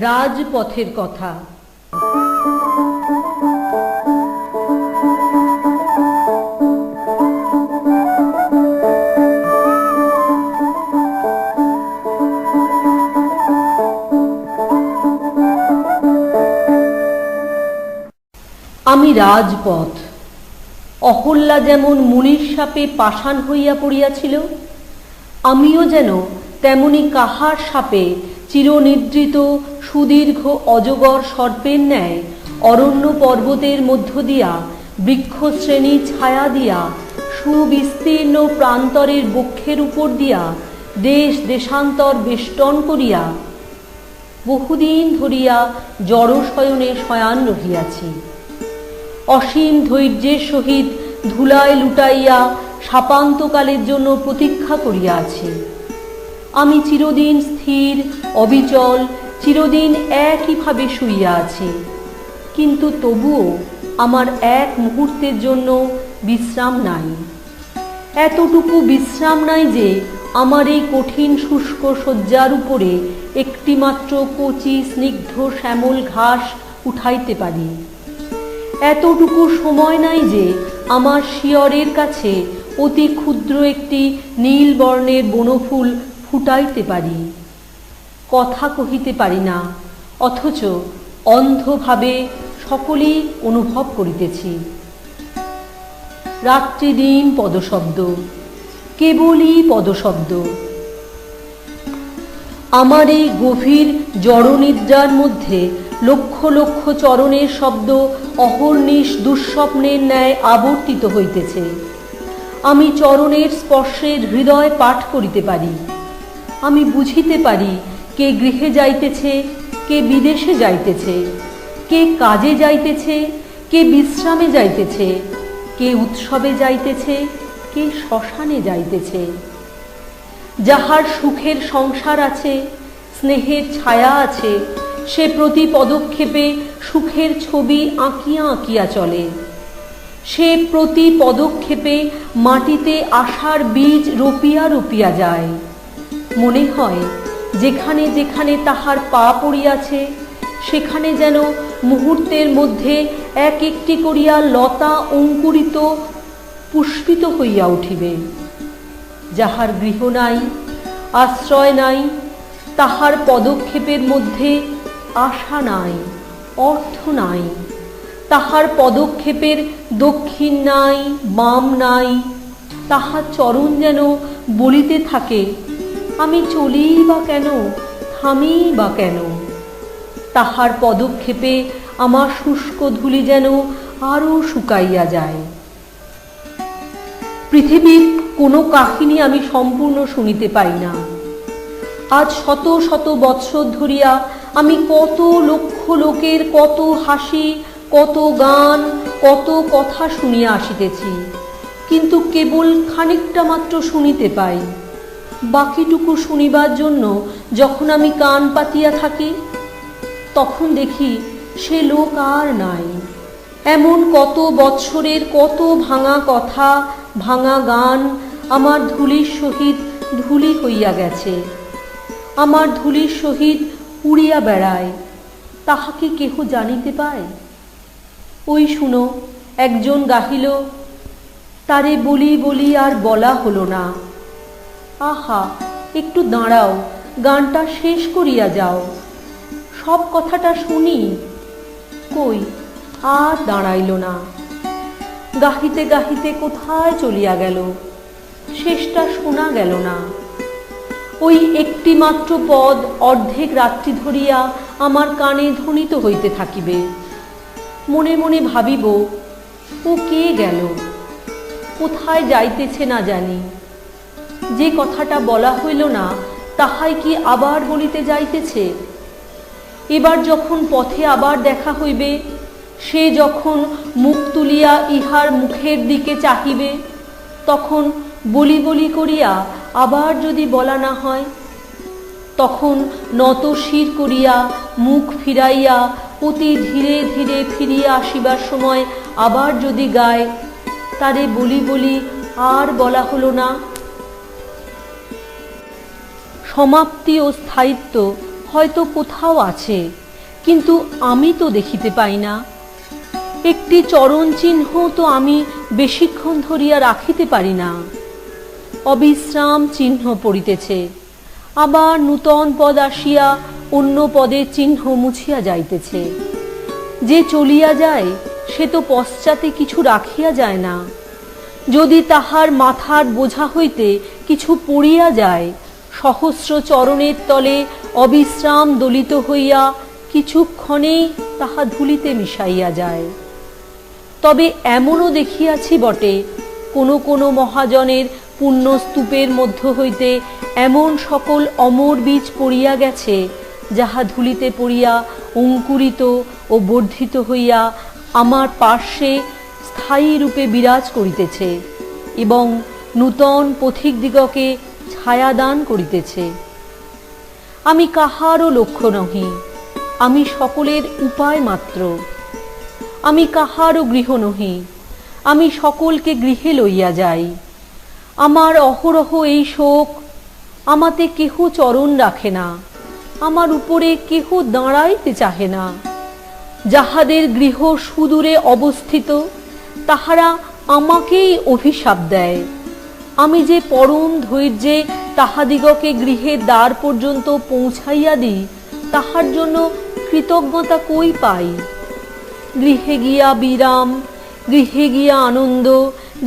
রাজপথের কথা। আমি রাজপথ। অহল্যা যেমন মুনির শাপে পাষাণ হইয়া পড়িয়াছিল, আমিও যেন তেমনি কাহার শাপে চিরনিদ্রিত সুদীর্ঘ অজগর সর্পের ন্যায় অরণ্য পর্বতের মধ্য দিয়া বৃক্ষশ্রেণী ছায়া দিয়া সুবিস্তীর্ণ প্রান্তরের বক্ষের উপর দিয়া দেশ দেশান্তর বেষ্টন করিয়া বহুদিন ধরিয়া জড়শয়নে শয়ান রহিয়াছি। অসীম ধৈর্যের সহিত ধুলায় লুটাইয়া শাপান্তকালের জন্য প্রতীক্ষা করিয়া আছি। আমি চিরদিন স্থির অবিচল, চিরদিন একইভাবে শুইয়া আছি, কিন্তু তবুও আমার এক মুহূর্তের জন্য বিশ্রাম নাই। এতটুকু বিশ্রাম নাই যে আমার এই কঠিন শুষ্ক শয্যার উপরে একটিমাত্র কচি স্নিগ্ধ শ্যামল ঘাস উঠাইতে পারি। এতটুকু সময় নাই যে আমার শিয়রের কাছে অতি ক্ষুদ্র একটি নীল বর্ণের বনফুল ফুটাইতে পারি। কথা কহিতে পারি না, অথচ অন্ধভাবে সকলেই অনুভব করিতেছি। রাত্রি দিন পদশব্দ, কেবলই পদশব্দ। আমার এই গভীর জড়নিদ্রার মধ্যে লক্ষ লক্ষ চরণের শব্দ অহর্নিশ দুঃস্বপ্নের ন্যায় আবর্তিত হইতেছে। আমি চরণের স্পর্শের হৃদয় পাঠ করিতে পারি। আমি বুঝিতে পারি কে গৃহে যাইতেছে, কে বিদেশে যাইতেছে, কে কাজে যাইতেছে, কে বিশ্রামে যাইতেছে, কে উৎসবে যাইতেছে, কে শ্মশানে যাইতেছে। যাহার সুখের সংসার আছে, স্নেহের ছায়া আছে, সে প্রতি পদক্ষেপে সুখের ছবি আঁকিয়া আঁকিয়া চলে। সে প্রতি পদক্ষেপে মাটিতে আশার বীজ রোপিয়া রোপিয়া যায়। মনে হয় যেখানে যেখানে তাহার পা পড়িয়াছে, সেখানে যেন মুহূর্তের মধ্যে এক একটি করিয়া লতা অঙ্কুরিত পুষ্পিত হইয়া উঠিবে। যাহার গৃহ নাই, আশ্রয় নাই, তাহার পদক্ষেপের মধ্যে আশা নাই, অর্থ নাই। তাহার পদক্ষেপের দক্ষিণ নাই, বাম নাই। তাহার চরণ যেন বলিতে থাকে, আমি চলি বা কেন, থামি বা কেন। তাহার পদক্ষেপে আমার শুষ্ক ধূলি যেন আরো শুকাইয়া যায়। পৃথিবীর কোনো কাহিনী আমি সম্পূর্ণ শুনিতে পাই না। আজ শত শত বৎসর ধরিয়া আমি কত লক্ষ লোকের কত হাসি, কত গান, কত কথা শুনিয়া আসিতেছি, কিন্তু কেবল খানিকটা মাত্র শুনিতে পাই। বাকিটুকু শুনিবার জন্য যখন আমি কান পাতিয়া থাকি, তখন দেখি সে লোক আর নাই। এমন কত বৎসরের কত ভাঙা কথা, ভাঙা গান আমার ধূলির সহিত ধূলি হইয়া গেছে, আমার ধূলির সহিত উড়িয়া বেড়ায়। তাহাকে কেহ জানিতে পায়? ওই শুনো, একজন গাহিল, তারে বলি বলি আর বলা হলো না। আহা, একটু দাঁড়াও, গানটা শেষ করিয়া যাও, সব কথাটা শুনি। কই, আর দাঁড়াইল না। গাহিতে গাহিতে কোথায় চলিয়া গেল, শেষটা শোনা গেল না। ওই একটি মাত্র পদ অর্ধেক রাত্রি ধরিয়া আমার কানে ধ্বনিত হইতে থাকিবে। মনে মনে ভাবিব, ও কে গেল, কোথায় যাইতেছে না জানি। যে কথাটা বলা হইল না, তাহাই কি আবার বলিতে যাইতেছে? এবার যখন পথে আবার দেখা হইবে, সে যখন মুখ তুলিয়া ইহার মুখের দিকে চাহিবে, তখন বলি বলি করিয়া আবার যদি বলা না হয়, তখন নত শির করিয়া মুখ ফিরাইয়া অতি ধীরে ধীরে ফিরিয়া আসিবার সময় আবার যদি গায়, তারে বলি বলি আর বলা হলো না। সমাপ্তি ও স্থায়িত্ব হয়তো কোথাও আছে, কিন্তু আমি তো দেখিতে পাই না। একটি চরণ চিহ্ন তো আমি বেশিক্ষণ ধরিয়া রাখিতে পারি না। অবিশ্রাম চিহ্ন পড়িতেছে, আবার নূতন পদ আসিয়া অন্য পদের চিহ্ন মুছিয়া যাইতেছে। যে চলিয়া যায় সে তো পশ্চাতে কিছু রাখিয়া যায় না। যদি তাহার মাথার বোঝা হইতে কিছু পড়িয়া যায়, সহস্র চরণের তলে অবিশ্রাম দলিত হইয়া কিছুক্ষণেই তাহা ধুলিতে মিশাইয়া যায়। তবে এমনও দেখিয়াছি বটে, কোনো কোনো মহাজনের পুণ্যস্তূপের মধ্য হইতে এমন সকল অমর বীজ পড়িয়া গেছে, যাহা ধুলিতে পড়িয়া অঙ্কুরিত ও বর্ধিত হইয়া আমার পার্শ্বে স্থায়ী রূপে বিরাজ করিতেছে এবং নূতন পথিকদিগকে ছায়াদান করিতেছে। আমি কাহারও লক্ষ্য নহি, আমি সকলের উপায় মাত্র। আমি কাহারও গৃহ নহি, আমি সকলকে গৃহে লইয়া যাই। আমার অহরহ এই শোক, আমাতে কেহ চরণ রাখে না, আমার উপরে কেহ দাঁড়াইতে চাহে না। যাহাদের গৃহ সুদূরে অবস্থিত, তাহারা আমাকেই অভিশাপ দেয়। আমি যে পরম ধৈর্যে তাহাদিগকে গৃহের দ্বার পর্যন্ত পৌঁছাইয়া দিই, তাহার জন্য কৃতজ্ঞতা কই পাই? গৃহে গিয়া বিরাম, গৃহে গিয়া আনন্দ,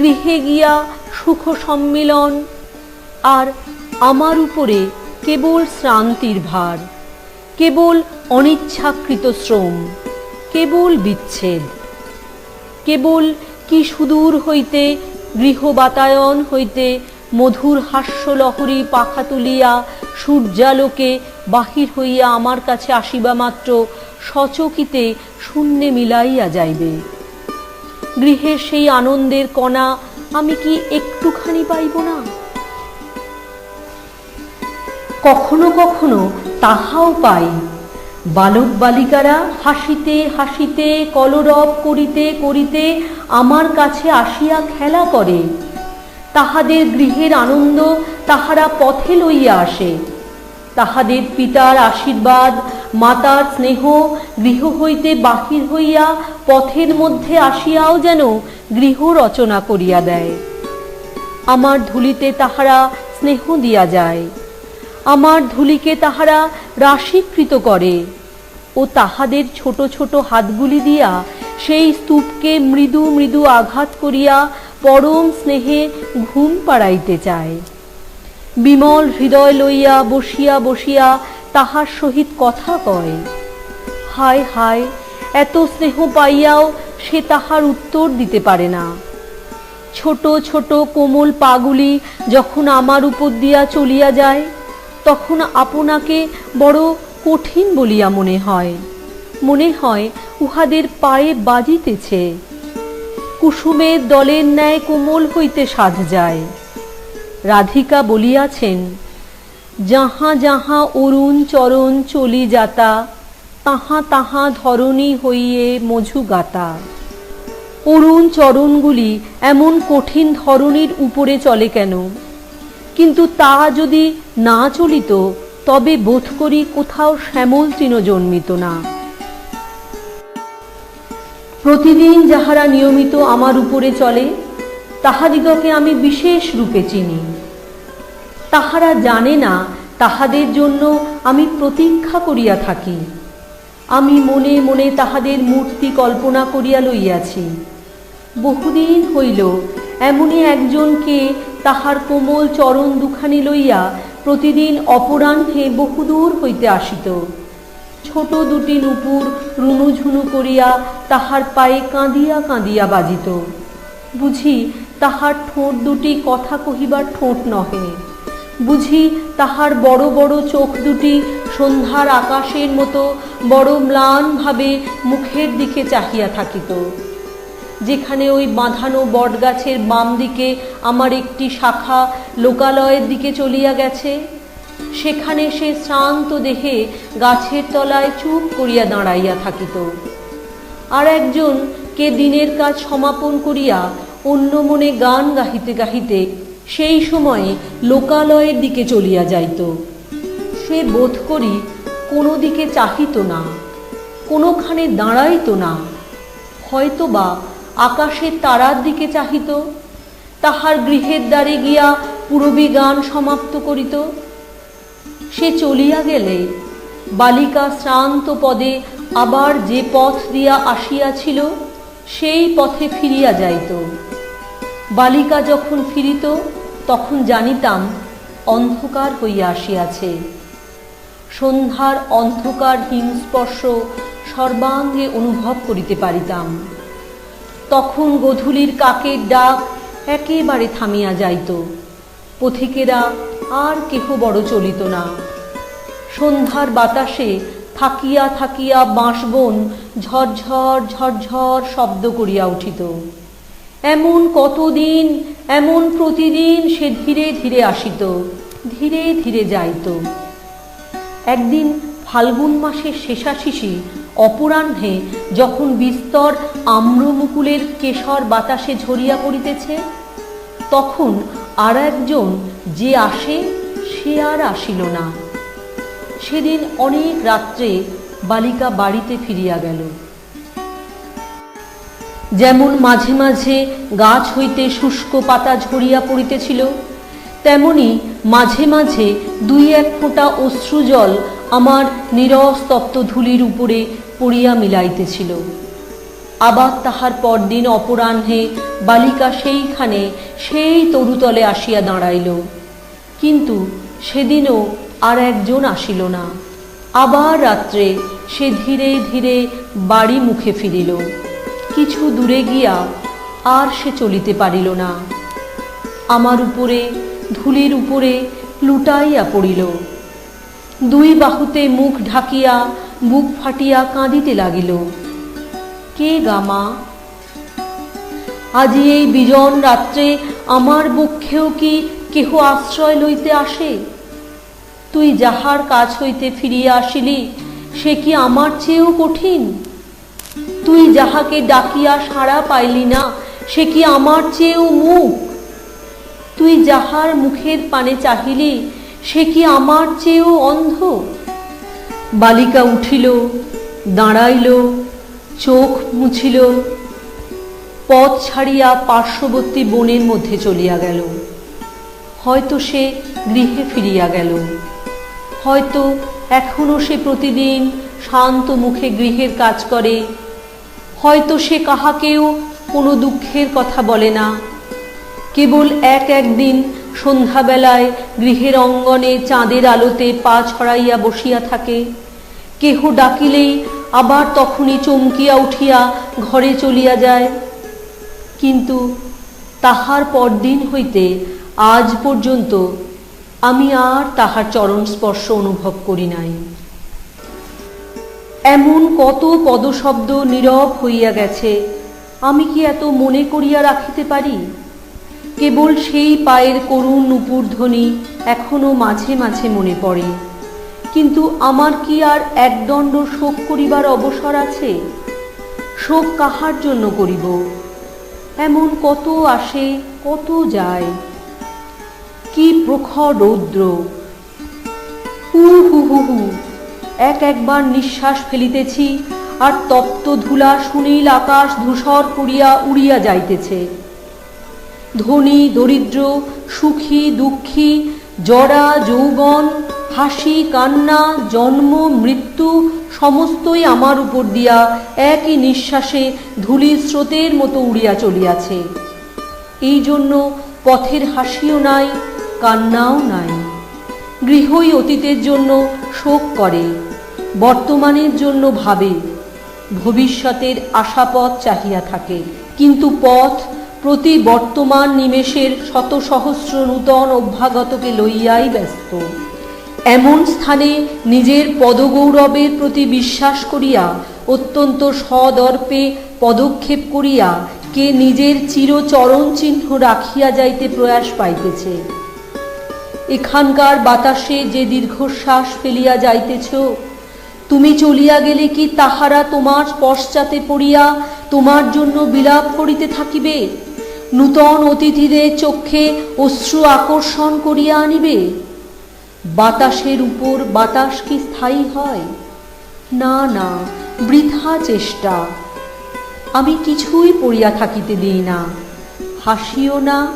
গৃহে গিয়া সুখ সম্মিলন, আর আমার উপরে কেবল শ্রান্তির ভার, কেবল অনিচ্ছাকৃত শ্রম, কেবল বিচ্ছেদ। কেবল কি সুদূর হইতে, গৃহ বাতায়ন হইতে মধুর হাস্যলহরী পাখা তুলিয়া সূর্যালোকে বাহির হইয়া আমার কাছে আসিবা মাত্র সচকিতে শূন্যে মিলাইয়া যাইবে। গৃহের সেই আনন্দের কণা আমি কি একটুখানি পাইব না? কখনো কখনো তাহাও পাই। বালক বালিকারা হাসিতে হাসিতে কলরব করিতে করিতে আমার কাছে আসিয়া খেলা করে। তাহাদের গৃহের আনন্দ তাহারা পথে লইয়া আসে। তাহাদের পিতার আশীর্বাদ, মাতার স্নেহ গৃহ হইতে বাহির হইয়া পথের মধ্যে আসিয়াও যেন গৃহ রচনা করিয়া দেয়। আমার ধুলিতে তাহারা স্নেহ দিয়া যায়, আমার ধুলিকে তাহারা রাশীকৃত করে ও তাহাদের ছোট ছোট হাতগুলি দিয়া সেই স্তূপকে মৃদু মৃদু আঘাত করিয়া পরম স্নেহে ঘুম পাড়াইতে চায়। বিমল হৃদয় লইয়া বসিয়া বসিয়া তাহার সহিত কথা কয়। হায় হায়, এত স্নেহ পাইয়াও সে তাহার উত্তর দিতে পারে না। ছোট ছোট কোমল পাগুলি যখন আমার উপর দিয়া চলিয়া যায়, তখন আপনাকে বড় কঠিন বলিয়া মনে হয়। মনে হয় উহাদের পায়ে বাজিতেছে। কুসুমের দলের ন্যায় কোমল হইতে সাধ যায়। রাধিকা বলিয়াছেন, যাহা যাহা অরুণ চরণ চলি যাতা, তাহা তাহা ধরণী হইয়ে মধু গাতা। অরুণ চরণগুলি এমন কঠিন ধরণীর উপরে চলে কেন? কিন্তু তা যদি না চলিত, তবে বোধ করি কোথাও শ্যামল তৃণ জন্মিত না। প্রতিদিন যাহারা নিয়মিত আমার উপরে চলে, তাহাদিগকে আমি বিশেষ রূপে চিনি। তাহারা জানে না তাহাদের জন্য আমি প্রতীক্ষা করিয়া থাকি। আমি মনে মনে তাহাদের মূর্তি কল্পনা করিয়া লইয়াছি। বহুদিন হইল এমনই একজনকে তাহার কোমল চরণ দুখানি লইয়া প্রতিদিন অপরাহ্নে বহুদূর হইতে আসিত। ছোট দুটি নূপুর রুনুঝুনু করিয়া তাহার পায়ে কাঁদিয়া কাঁদিয়া বাজিত। বুঝি তাহার ঠোঁট দুটি কথা কহিবার ঠোঁট নহে। বুঝি তাহার বড় বড় চোখ দুটি সন্ধ্যার আকাশের মতো বড় ম্লানভাবে মুখের দিকে চাহিয়া থাকিত। যেখানে ওই বাঁধানো বটগাছের বাম দিকে আমার একটি শাখা লোকালয়ের দিকে চলিয়া গেছে, সেখানে সে শ্রান্ত দেহে গাছের তলায় চুপ করিয়া দাঁড়াইয়া থাকিত। আর একজন কে দিনের কাজ সমাপন করিয়া অন্য মনে গান গাহিতে গাহিতে সেই সময়ে লোকালয়ের দিকে চলিয়া যাইত। সে বোধ করি কোনো দিকে চাহিত না, কোনোখানে দাঁড়াইত না, হয়তো বা আকাশের তারার দিকে চাহিত, তাহার গৃহের দ্বারে গিয়া পূরবী গান সমাপ্ত করিত। সে চলিয়া গেলে বালিকা শ্রান্ত পদে আবার যে পথ দিয়া আসিয়াছিল সেই পথে ফিরিয়া যাইত। বালিকা যখন ফিরিত তখন জানিতাম অন্ধকার হইয়া আসিয়াছে। সন্ধ্যার অন্ধকার হিমস্পর্শ সর্বাঙ্গে অনুভব করিতে পারিতাম। তখন গোধূলির কাকের ডাক একেবারে থামিয়া যাইত। পথিকেরা আর কেহ বড় চলিত না। সন্ধ্যার বাতাসে থাকিয়া থাকিয়া বাঁশবন ঝরঝর ঝরঝর শব্দ করিয়া উঠিত। এমন কতদিন, এমন প্রতিদিন সে ধীরে ধীরে আসিত, ধীরে ধীরে যাইত। একদিন ফাল্গুন মাসের শেষাশিশি অপরাহ্নে যখন বিস্তর আম্রমুকুলের কেশর বাতাসে ঝরিয়া পড়িতেছে, তখন আর একজন যে আসে সে আর আসিল না। সেদিন অনেক রাত্রে বালিকা বাড়িতে ফিরিয়া গেল। যেমন মাঝে মাঝে গাছ হইতে শুষ্ক পাতা ঝরিয়া পড়িতেছিল, তেমনি মাঝে মাঝে দুই এক ফোঁটা অশ্রুজল আমার নিরস্তপ্ত ধূলির উপরে পড়িয়া মিলাইতেছিল। আবার তাহার পরদিন অপরাহ্নে বালিকা সেইখানে সেই তরুতলে আসিয়া দাঁড়াইল, কিন্তু সেদিনও আর একজন আসিল না। আবার রাত্রে সে ধীরে ধীরে বাড়ি মুখে ফিরিল। কিছু দূরে গিয়া আর সে চলিতে পারিল না। আমার উপরে, ধূলির উপরে লুটাইয়া পড়িল। দুই বাহুতে মুখ ঢাকিয়া বুক ফাটিয়া কাঁদিতে লাগিল। কে গামা, আজি এই বিজন রাত্রে আমার বক্ষেও কি কেহ আশ্রয় লইতে আসে? তুই যাহার কাছ হইতে ফিরিয়া আসিলি সে কি আমার চেয়েও কঠিন? তুই যাহাকে ডাকিয়া সাড়া পাইলি না সে কি আমার চেয়েও মূক? তুই যাহার মুখের পানে চাহিলি সে কি আমার চেয়েও অন্ধ? বালিকা উঠিল, দাঁড়াইল, চোখ মুছিল, পথ ছাড়িয়া পার্শ্ববর্তী বনের মধ্যে চলিয়া গেল। হয়তো সে গৃহে ফিরিয়া গেল, হয়তো এখনো সে প্রতিদিন শান্ত মুখে গৃহের কাজ করে, হয়তো সে কাহাকেও কোনো দুঃখের কথা বলে না। কেবল একদিন সন্ধ্যাবেলায় গৃহের অঙ্গনে চাঁদের আলোতে পা ছড়াইয়া বসিয়া থাকে, কেহ ডাকিলেই আবার তখনই চমকিয়া উঠিয়া ঘরে চলিয়া যায়। কিন্তু তাহার পরদিন হইতে আজ পর্যন্ত আমি আর তাহার চরণ স্পর্শ অনুভব করি নাই। এমন কত পদশব্দ নীরব হইয়া গেছে, আমি কি এত মনে করিয়া রাখিতে পারি? কেবল সেই পায়ের করুণ নূপুরধ্বনি এখনো মাঝে মাঝে মনে পড়ে। কিন্তু আমার কি আর একদণ্ড শোক করিবার অবসর আছে? শোক কাহার জন্য করিব? এমন কত আসে, কত যায়। কি প্রখর রৌদ্র! হু হু হু হু একবার নিঃশ্বাস ফেলিতেছি আর তপ্ত ধূলা সুনীল আকাশ ধূসর করিয়া উড়িয়া যাইতেছে। ধনী দরিদ্র, সুখী দুঃখী, জরা যৌবন, হাসি কান্না, জন্ম মৃত্যু সমস্তই আমার উপর দিয়া একই নিঃশ্বাসে ধূলির স্রোতের মতো উড়িয়া চলিয়াছে। এই জন্য পথের হাসিও নাই, কান্নাও নাই। গৃহই অতীতের জন্য শোক করে, বর্তমানের জন্য ভাবে, ভবিষ্যতের আশাপথ চাহিয়া থাকে। কিন্তু পথ প্রতি বর্তমান নিমেষের শত সহস্র নূতন অভ্যাগতকে লইয়াই ব্যস্ত। এমন স্থানে নিজের পদগৌরবের প্রতি বিশ্বাস করিয়া অত্যন্ত সদর্পে পদক্ষেপ করিয়া কে নিজের চিরচরণ চিহ্ন রাখিয়া যাইতে প্রয়াস পাইতেছে। এখানকার বাতাসে যে দীর্ঘশ্বাস ফেলিয়া যাইতেছ, তুমি চলিয়া গেলে কি তাহারা তোমার পশ্চাতে পড়িয়া তোমার জন্য বিলাপ করিতে থাকিবে? নূতন অতিথিদের চক্ষে অশ্রু আকর্ষণ করিয়া আনিবে? বাতাসের উপর বাতাস কি স্থায়ী হয়? না না, বৃথা চেষ্টা। আমি কিছুই পড়িয়া থাকিতে দিই না, হাসিও না,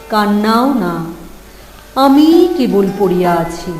কান্নাও না, আমি কেবল পড়িয়া আছি।